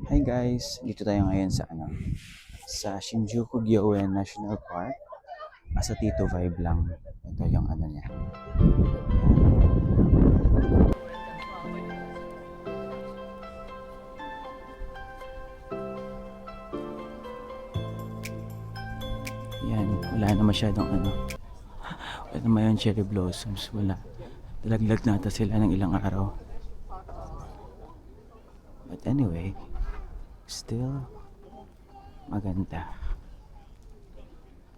Hi guys, dito tayo ngayon sa sa Shinjuku-gyoen National Park. Sa Tito Vibe lang. Ito yung niya. Yan, wala na masyadong wala naman yung cherry blossoms, wala. Talaglag nata sila ng ilang araw. But anyway, still maganda.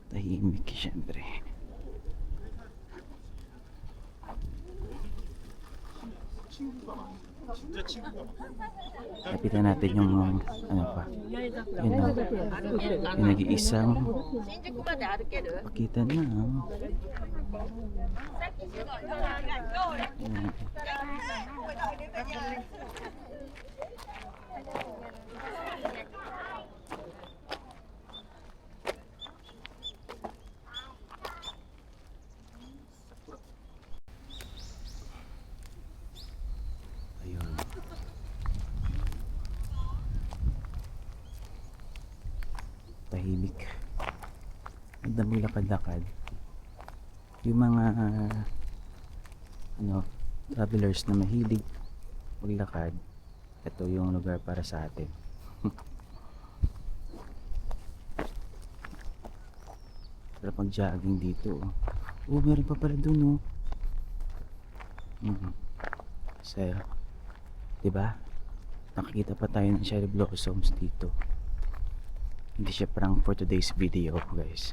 Tahimik syempre. Lapitan natin yung pa. Yun o. Yung nag-iisang pakita na. Yan. Ayun. Tahimik. Ang daming lakad-lakad. Yung mga travelers na mahilig maglakad, ito yung lugar para sa atin. Para pag-jogging dito. Oh, meron pa pala dun, So, diba? Nakikita pa tayo ng cherry blossoms dito. Hindi siya prank for today's video, guys.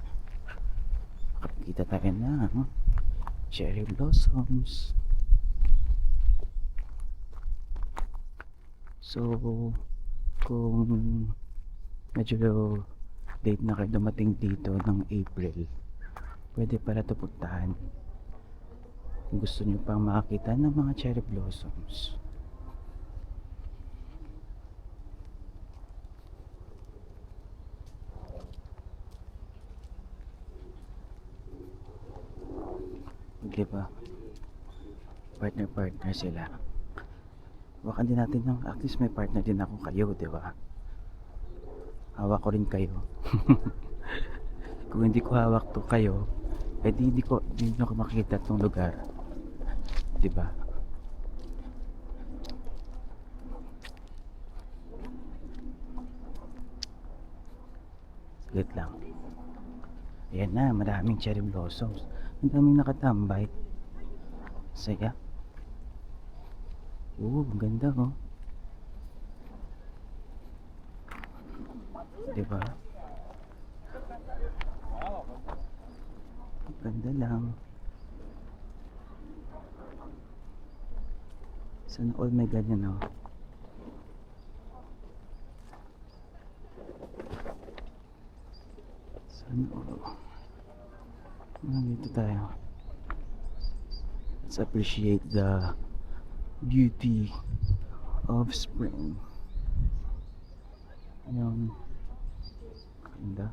Nakikita tayo na cherry blossoms. So, kung medyo late na kayo dumating dito ng April, pwede para ito puntahan kung gusto nyo pang makakita ng mga cherry blossoms. Diba? Partner sila. Hawakan din natin ng, at least may partner din ako kayo, diba? Hawak ko rin kayo. Kung hindi ko hawak to kayo, eh hindi ko makikita tong lugar, diba? Saglit lang. Ayan na, maraming cherry blossoms. Ang daming nakatambay. Saya. Ang ganda diba? Ang ganda lang. Sana all may ganyan Sana all. Dito tayo. Let's appreciate the beauty of spring. Ayun. Ganda.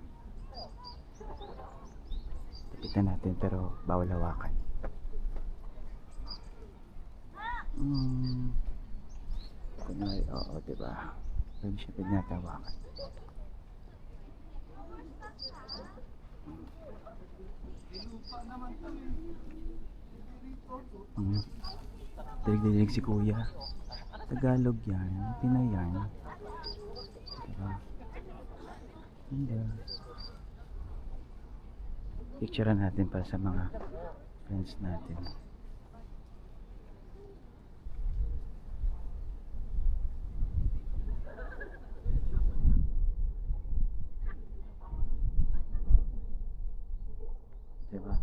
Tapitan natin pero bawal hawakan. Kunwari, diba? Pwede siya pinatawakan. Dilig-dilig si kuya. Tagalog yan. Pinay yan. Diba? Hindi. Picturean natin para sa mga friends natin. Diba?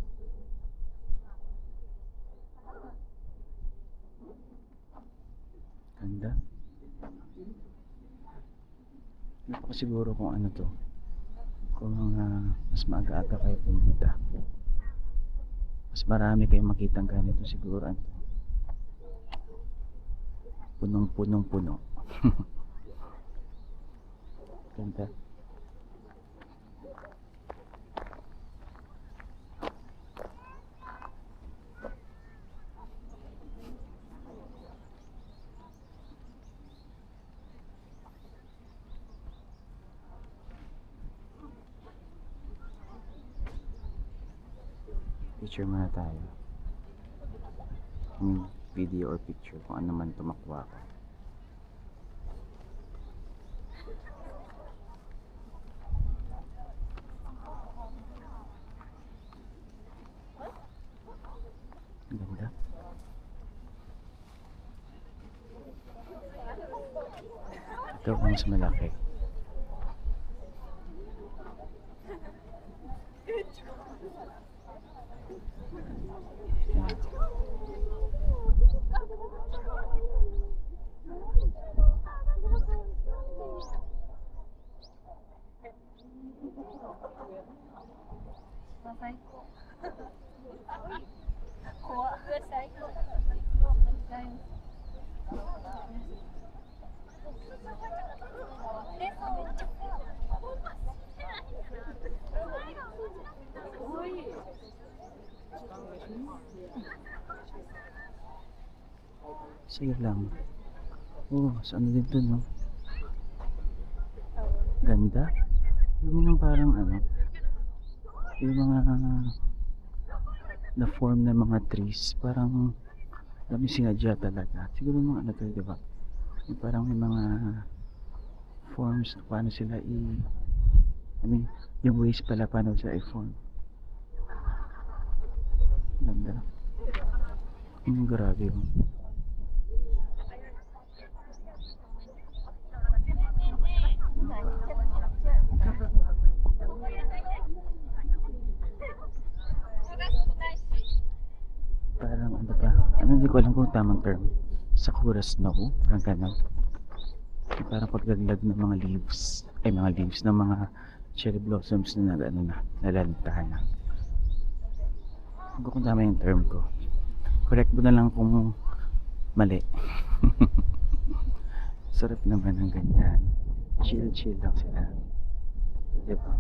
Ganda. Hindi ko siguro kung ano to. Kung mas maaga-aga kayo pumunta, mas marami kayong makitang ganito siguro. Punong-punong-puno. Ganda. Picture muna tayo. Video or picture kung ano man tumakwa ko. Ganda. Ito ang mas malaki. Yan. Sige lang. Oh, saan din to, no? Ganda. Yung mga parang ano, yung mga na form ng mga trees, parang alam yung sinadya talaga. Siguro mga ano to, di ba? Yung parang may mga forms na paano sila I mean, yung ways pala paano sila i-form. Ganda. Grabe yun. Parang ano ba? Ano, hindi ko alam kung tamang term. Sakura snow, parang gano'n. Parang paglaglag ng mga leaves, ay mga leaves ng mga cherry blossoms na ano na, nalalitahan na. Hindi ko kung tama yung term ko. Correct mo na lang kung mali. Sarap naman ng ganyan. Chill lang sila. Diba?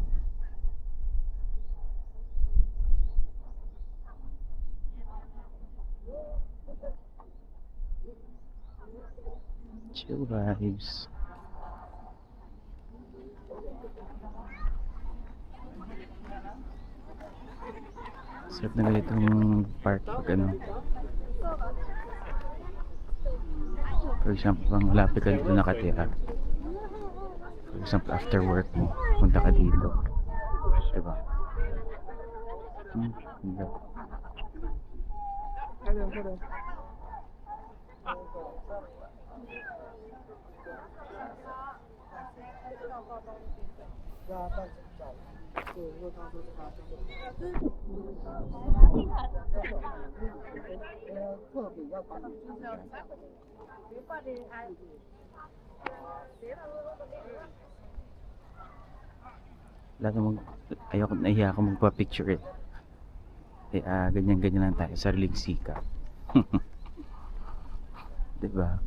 Chill vibes. Sarap na ganitong park pag ano. For example, pang malapit ka dito nakatira. For example, after work mo, punta ka dito. Diba? Ganda. Ayoko, nahiya ako magpa-picture eh. Ganyan lang tayo, sariling sikap. Diba?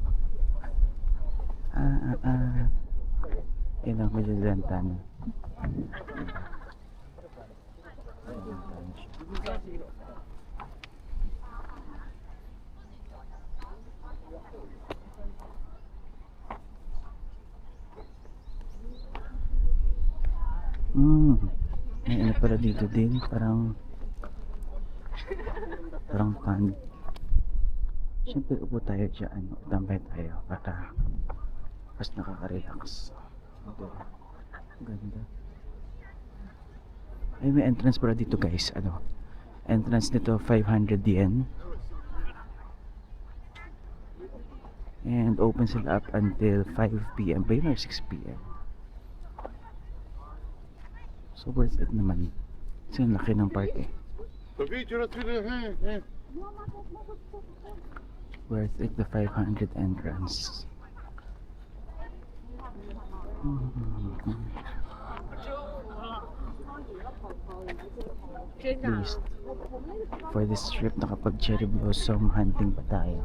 Yan ang medyo lantan. May ano pala dito din, parang pan. Siyempre upo tayo dyan, tambay tayo para mas nakaka-relax. Ganda. Ay, may entrance pala dito guys. Ano? Entrance nito 500 yen. And open sila up until 5 PM ba yun or 6 PM? So worth it naman. Kasi ang laki ng park eh. Worth it, the 500 entrance. At least for this trip nakapag cherry blossom hunting pa tayo.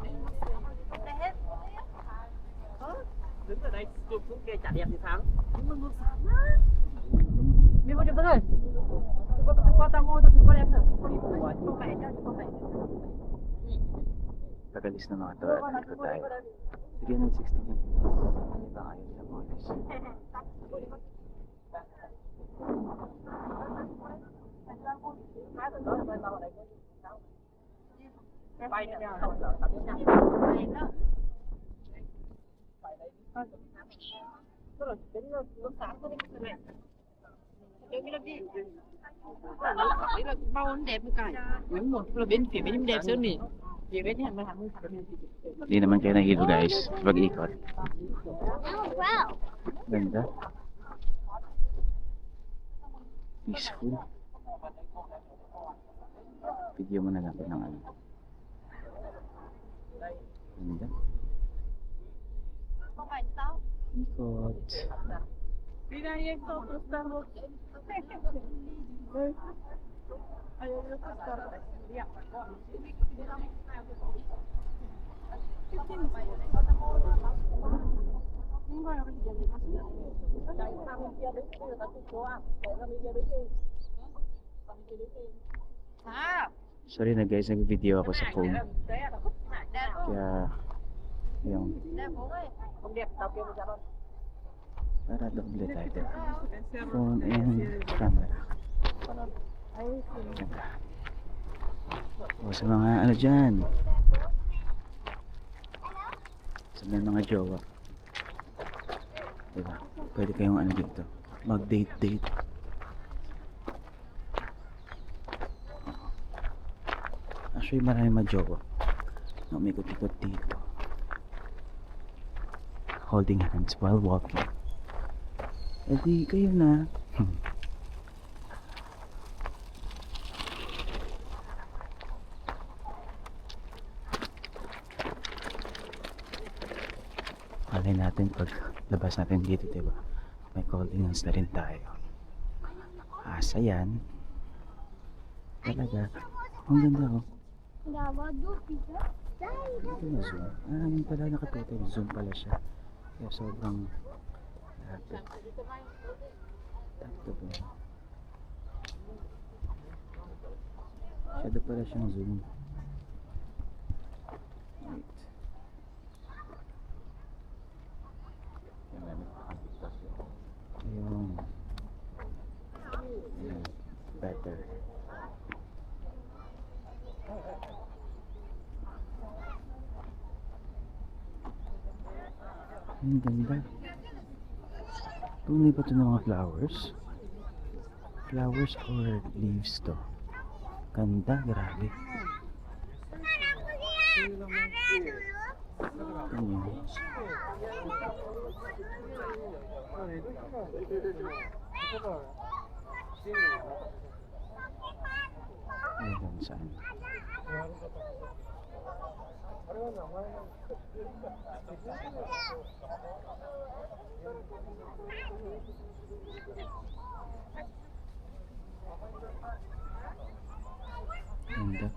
Tagalis na mga to at dito tayo. 360 din. Hindi ba kayo sa bonus? Đấy là bao nó đẹp cái những một là bên phía bên đẹp sơn nỉ phía bên này mà làm Hindi naman kayo nahilo guys pag ikot. Ganda. Peaceful. Video mo na lang ng ano. Ganda. Ikot. Sorry na guys, nag-video ako sa phone. Kaya, yung para doble tayo, diba? Phone and camera. O sa mga ano dyan, sa mga jowa, diba? Pwede kayong ano dito, mag-date. Actually maraming majowa na umikot-ikot dito, holding hands while walking. Edi kayo na. Malay natin pag labas natin dito, diba? May holding hands na rin tayo. Asa yan. Talaga. Ang ganda oh. Ito na zoom. Yun pala nakatutok. Zoom pala siya. Kaya sobrang lapit. Tapos ba? Shadow pala siyang zoom. Wait. Ayun. Ayun. Better. Ang ganda. Tunay ba ito ng mga flowers? Flowers or leaves to? Ganda, grabe. Ganyan. Ayun saan. Ganda.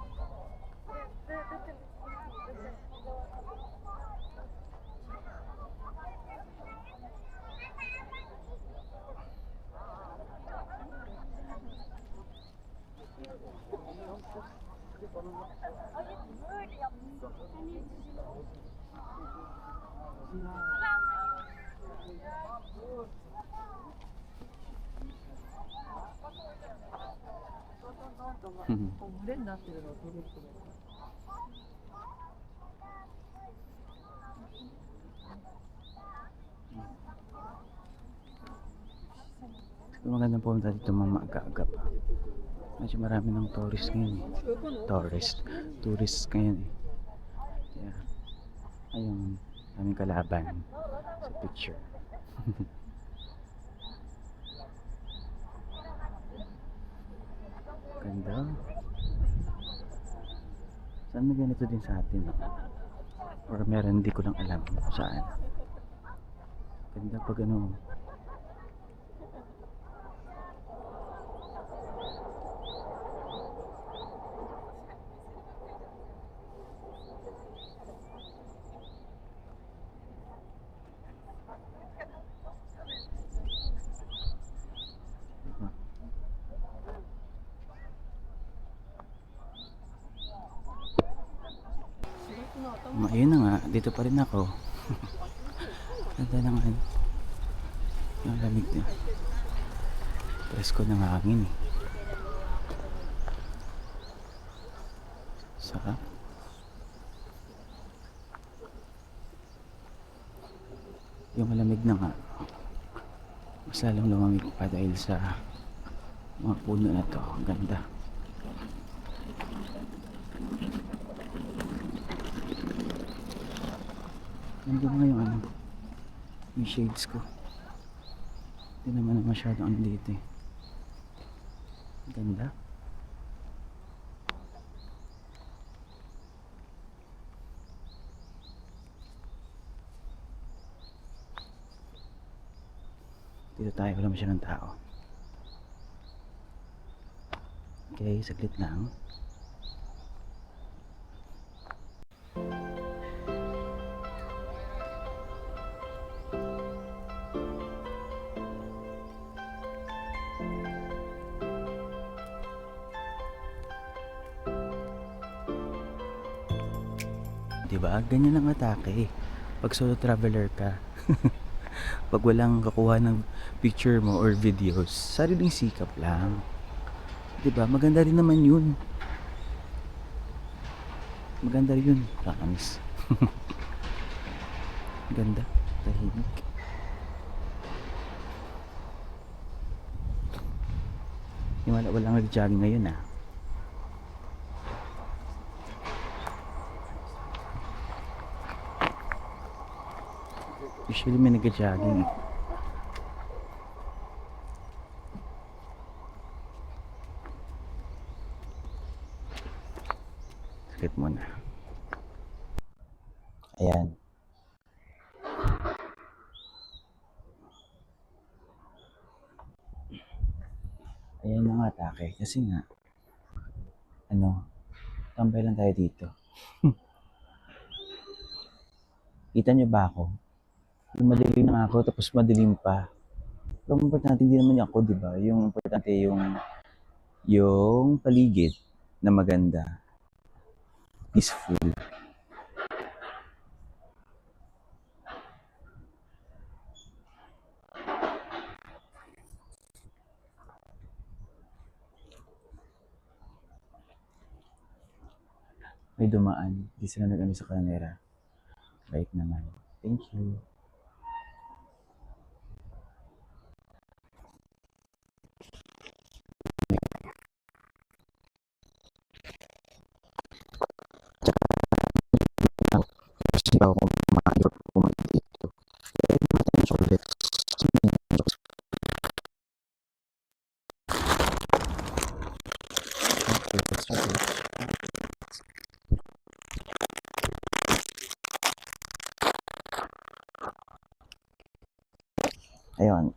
Magandang pumunta dito mga maaga-aga pa. Medyo marami ng tourist ngayon eh. Tourist ngayon eh. Kaya, ayun, aming kalaban sa picture. Ganda. Saan may ganito din sa atin? No? Or meron, hindi ko lang alam kung saan. Ganda pag ano. Ayun na nga, dito pa rin ako. Ganda na nga. Yung lamig niya. Presko ng hangin eh. Sarap. Yung malamig na nga. Mas lalong lumamig pa dahil sa mga puno na to. Ang ganda. Nandun nga yung ano, yung shades ko. Hindi naman na masyado ang dito eh. Ang ganda. Dito tayo, wala masyadong tao. Okay, saglit lang. Diba? Ganyan ang atake. Pag solo traveler ka. Pag walang kakuha ng picture mo or videos, sariling sikap lang. Diba? Maganda rin naman yun. Maganda rin yun. Promise. Ganda. Tahimik. Yung walang nag-jogging ngayon ah. Usually may nag-jogging. Sakit muna. Ayan. Ayan na nga atake. Kasi nga, ano, tambay lang tayo dito. Kita nyo ba ako? Yung madilim na ako, tapos madilim pa. Pero ang importante, hindi naman yung ako, di ba? Yung importante yung paligid na maganda. Peaceful. May dumaan. Di sila nag-ano sa camera. Right naman. Thank you. Kasi ba ako kumain or pumunta dito? Kaya natin yung chocolate. Ayun.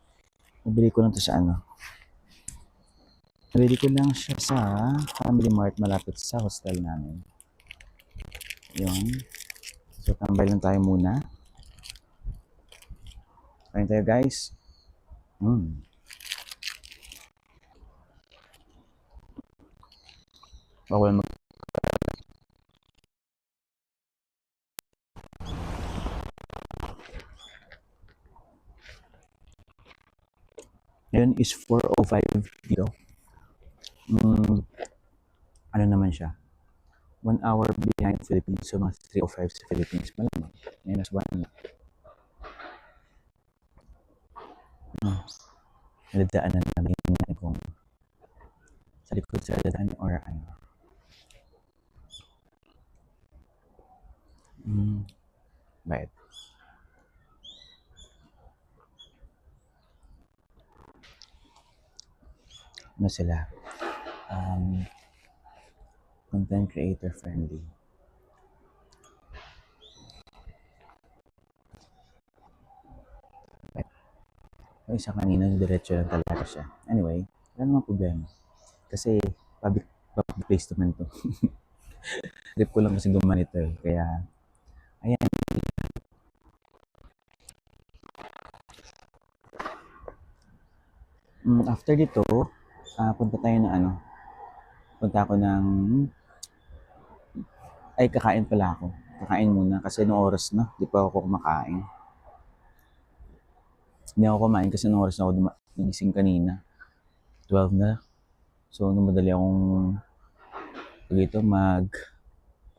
Nabili ko lang to sa ano. Nabili ko lang siya sa Family Mart malapit sa hostel namin. Yun. So, tambay lang tayo muna. Kain tayo guys. Bawal mag... Ngayon is 4:05 dito. Ano naman siya? 1 hour behind Philippines. So, mga 3:05 sa Philippines. Malamang. Minus 1 na. Nadadaanan namin kung sa likod sa dadaan or ano. Bait. Ano sila? Content creator friendly. Bait. Yung isa kanina, diretso lang talaga siya. Anyway, wala namang problema. Kasi public place naman to. Trip ko lang kasi gumanito eh. Kaya, ayan. After dito, punta tayo na ano. Punta ako ng... Ay, kakain pala ako. Kakain muna kasi noong oras na. Di pa ako kumakain. Hindi ako kumain kasi noong oras na ako nagising kanina. 12 na. So, nung madali akong dito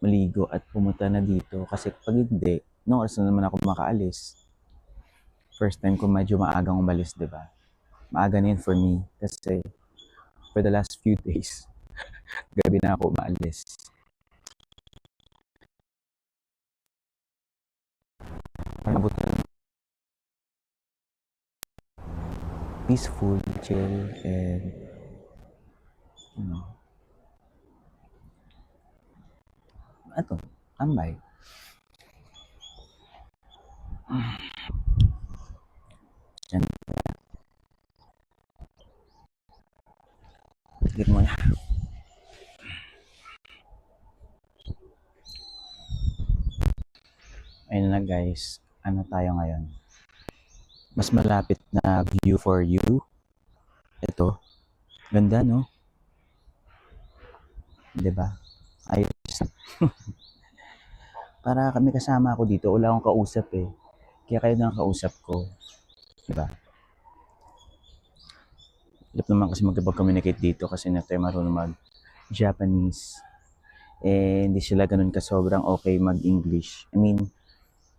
maligo at pumunta na dito. Kasi pag hindi, nung oras na naman ako makaalis. First time ko medyo maagang umalis, di ba? Maaga na yun for me. Kasi for the last few days, gabi na ako umaalis. Nabutan. Peaceful, chill, and you know, ato, tambay. Yan. Sige mo na. Ayun na guys, ano tayo ngayon? Mas malapit na view for you. Ito, ganda no? Diba? Ayos. Para kami kasama ako dito, wala akong kausap eh. Kaya kayo na ang kausap ko. Diba? Hirap naman kasi magkapag-communicate dito kasi na tayo marunong mag-Japanese. Eh, hindi sila ganun ka sobrang okay mag-English. I mean,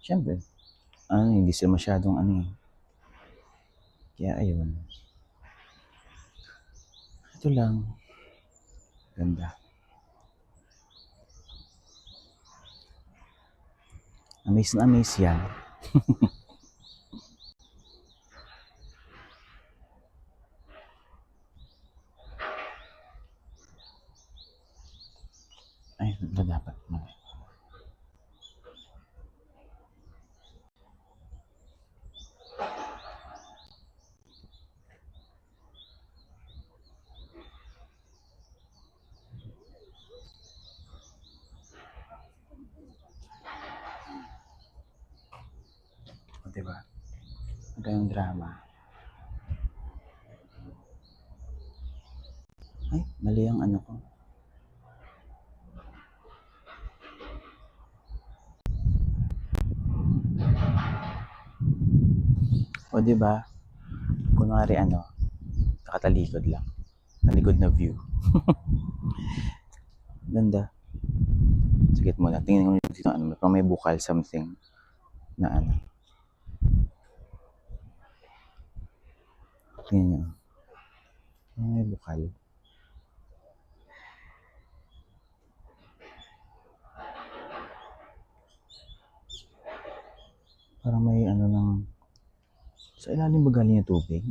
syempre, hindi sila masyadong Kaya ayun. Ito lang. Ganda. Amaze na amaze yan. Ay, ito dapat. O, diba? Ito yung drama. Ay, mali ang ano ko. O, diba? Kunwari nakatalikod lang. Talikod na view. Ganda. Sige muna, tingnan ko dito parang may bukal something na Tingnan nyo. Parang may bukal. Parang may sa ilalim ba galing yung tubig?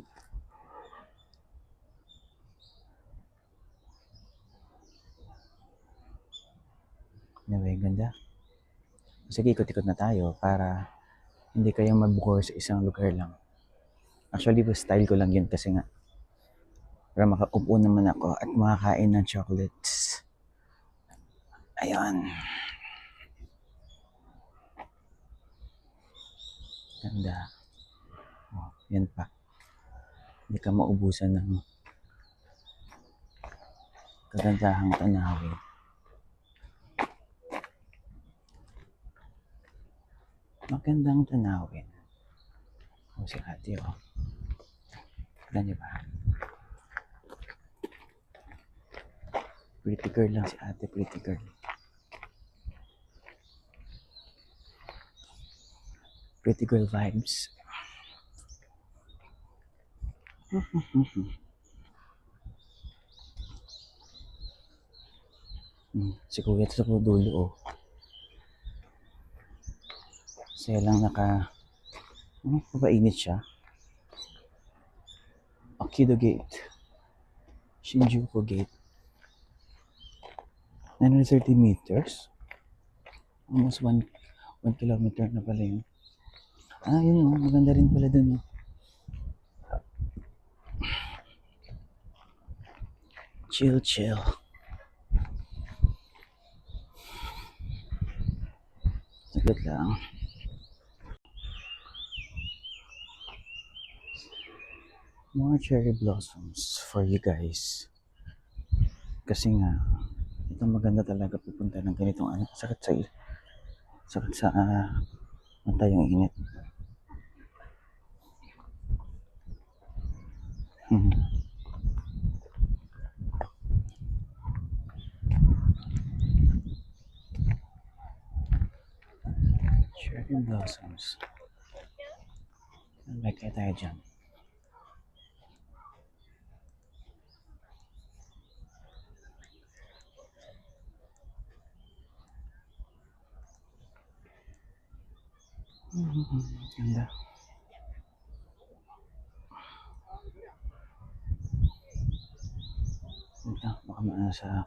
Anyway, ganda. Sige, ikot-ikot na tayo para hindi kayo mabukor sa isang lugar lang. Actually, style ko lang yun kasi nga para makaupo naman ako at makakain ng chocolates. Ayun. Ganda. Oh, yan pa. Hindi ka maubusan ng kagandahang tanawin. Magandang tanawin. O, si ate, oh. Alam niyo ba? Pretty girl lang si ate, pretty girl. Pretty girl vibes. Si kuya ito sa dulo, oh. Saya lang papainit siya. Akido Gate. Shinjuku Gate. 930 meters. Almost 1 kilometer na pala yun. Yun oh. Maganda rin pala dun oh. Chill, chill. Saglit lang. More cherry blossoms for you guys. Kasi nga, ito maganda talaga pupunta ng ganitong sakit sa tayong init. Cherry blossoms. Like kaya tayo dyan. Ganda. Ito, baka maano sa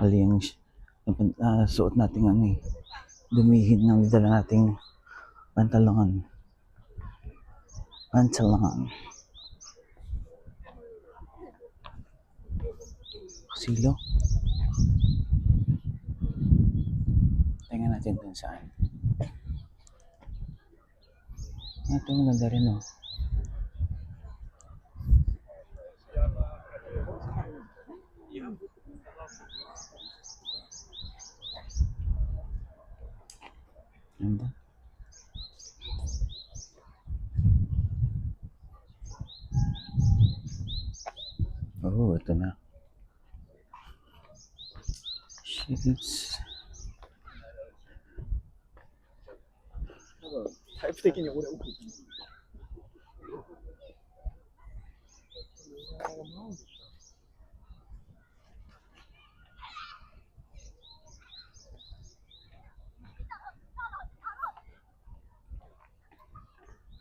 ali yung suot nating ano eh. Dumihid ng dala nating pantalon. Silo. Tingnan natin dun saan. Ito maganda rin oh. Ganda. Oh, ito na. Ships. タイプ的に俺奥。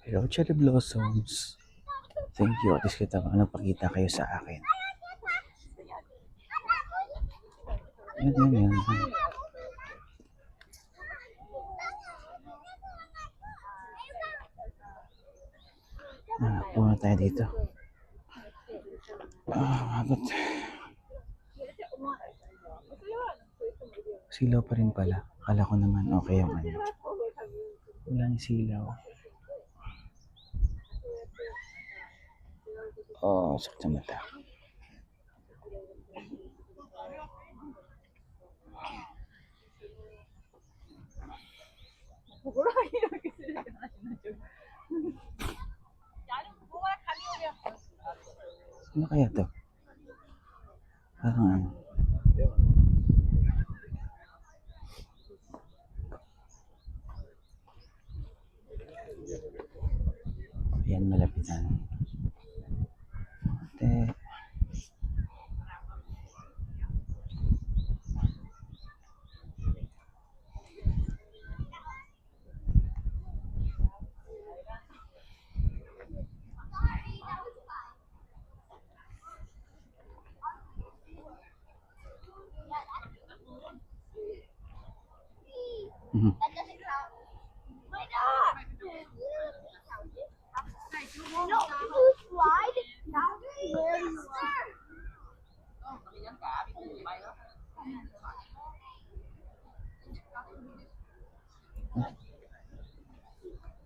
Hello, cherry blossoms. Thank you. At least kita nagpakita kayo sa akin. Yan. Pumunta tayo dito. Abot. Silaw pa rin pala. Akala ko naman okay yung ano. Walang silaw. Oh, sakit sa mata. Ano kaya to? Parang ano. Ayan, malapitan. Ate. Mhm.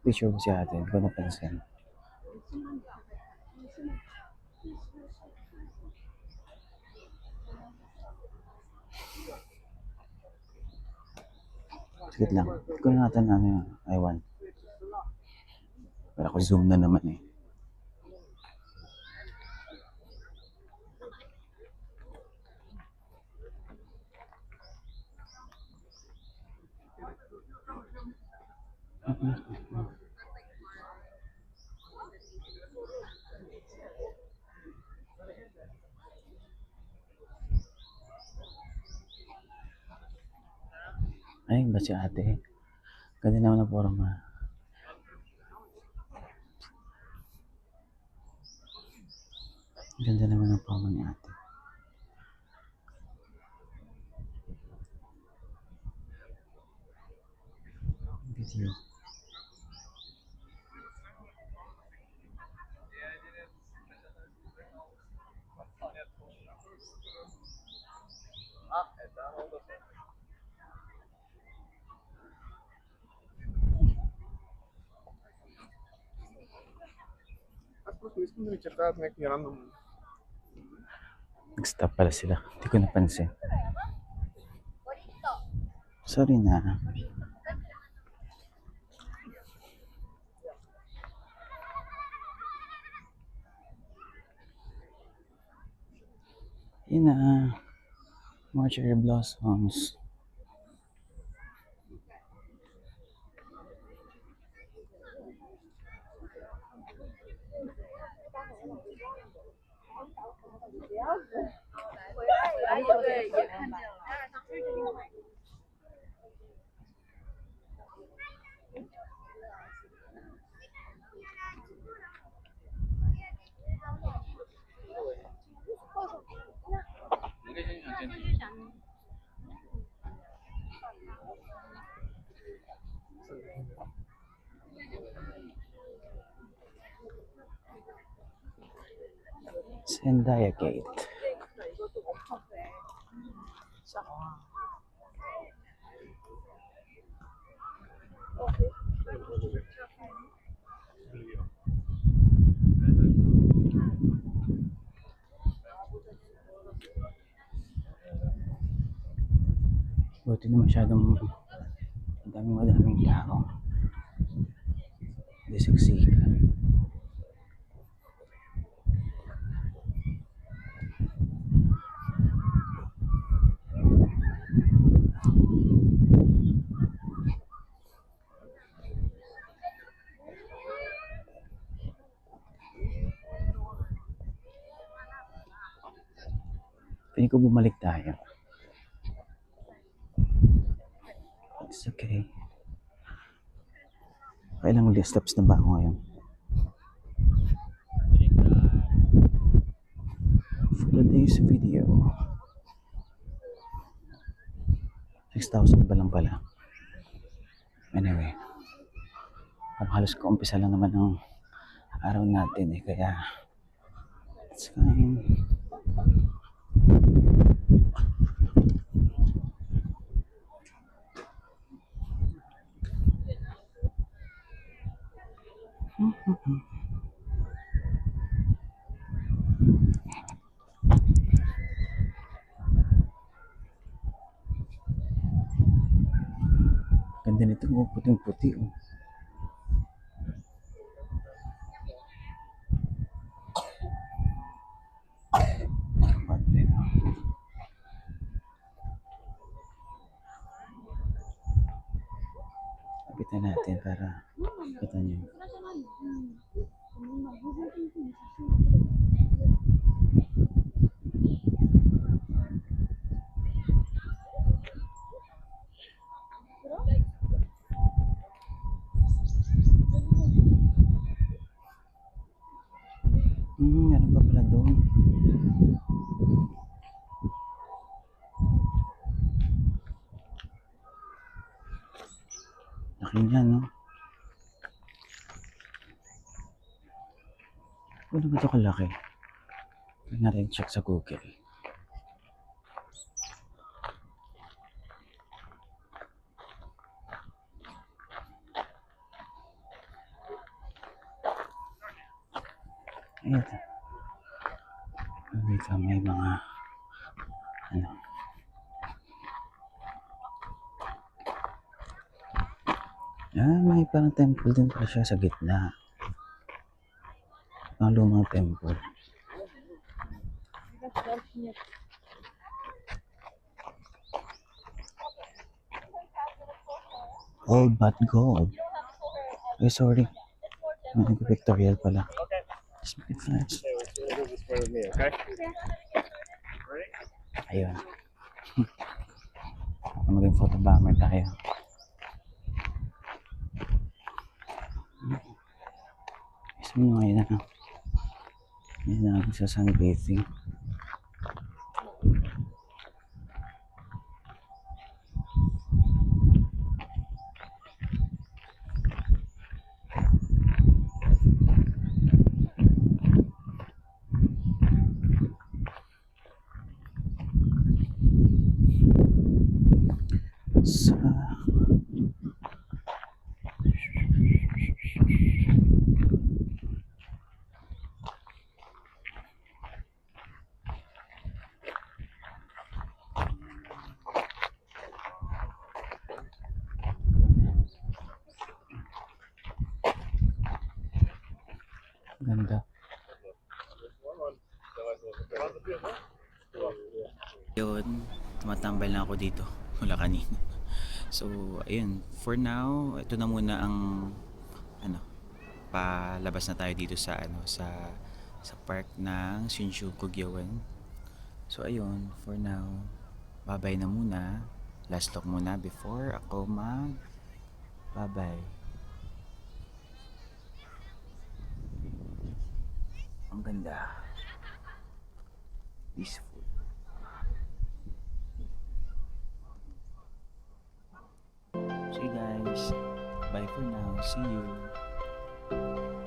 Picture mo si ate, hindi ko napansin. Sige lang. Hindi ko na natin ano yun. I want. Pero ako zoom na naman eh. Ay, ba si ate? Ganda naman ang forma. Ganda naman ang forma ni ate. Video. Просто искам да ми чертаят някакви рандом. Nag-stop pala sila. Hindi ko napansin. Sorry na. Yun na. Mga cherry blossoms. Zendaya Gate. Buti na masyadong madaming tao. Hindi siksikan. Piling ko bumalik tayo. It's okay. Kailang steps na ba ako ngayon? For today's video, 6,000 pa lang pala. Anyway, halos kaumpisa lang naman ng araw natin eh, kaya it's fine. Ganda nito, puting-puti oh. Pati na. Kapitan natin para kita nyo. Meron pa pala doon. Laki niya, no? Ano ba ito kalaki? Kaya natin check sa Google. Ayan. Dito may mga ano. May parang temple din pala siya sa gitna. Ang lumang temple. Old but gold. Eh, sorry. Victorial pala. Speak French. Okay? Ayun. Maging photo bomber tayo. Isang ngayon na. Ngayon na sa sunbathing. Sa ganda. Yun, tumatambal lang ako dito mula kanina. So, ayun, for now, ito na muna ang ano, palabas na tayo dito sa sa park ng Shinjuku Gyoen. So ayun, for now, bye-bye na muna. Last talk muna before ako mag bye-bye. Ang ganda. Peaceful. So you guys, bye for now. See you.